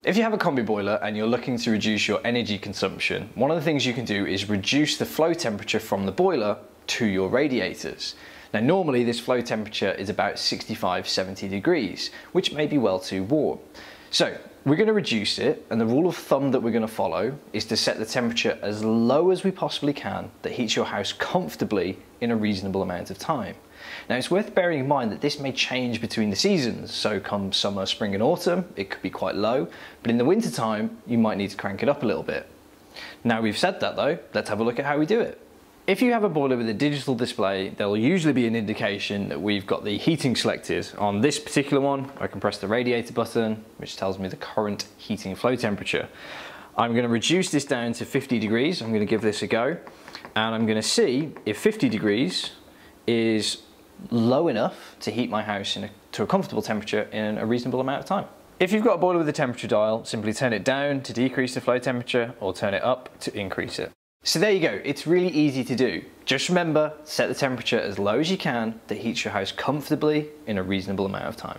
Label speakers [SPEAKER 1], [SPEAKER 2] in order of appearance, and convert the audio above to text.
[SPEAKER 1] If you have a combi boiler and you're looking to reduce your energy consumption, one of the things you can do is reduce the flow temperature from the boiler to your radiators. Now normally this flow temperature is about 65-70 degrees, which may be well too warm. So we're going to reduce it, and the rule of thumb that we're going to follow is to set the temperature as low as we possibly can that heats your house comfortably in a reasonable amount of time. Now it's worth bearing in mind that this may change between the seasons, so come summer, spring and autumn it could be quite low, but in the winter time you might need to crank it up a little bit. Now we've said that though, let's have a look at how we do it. If you have a boiler with a digital display, there will usually be an indication that we've got the heating selected. On this particular one, I can press the radiator button, which tells me the current heating flow temperature. I'm going to reduce this down to 50 degrees, I'm going to give this a go, and I'm going to see if 50 degrees is low enough to heat my house to a comfortable temperature in a reasonable amount of time. If you've got a boiler with a temperature dial, simply turn it down to decrease the flow temperature or turn it up to increase it. So there you go, it's really easy to do. Just remember, set the temperature as low as you can that heats your house comfortably in a reasonable amount of time.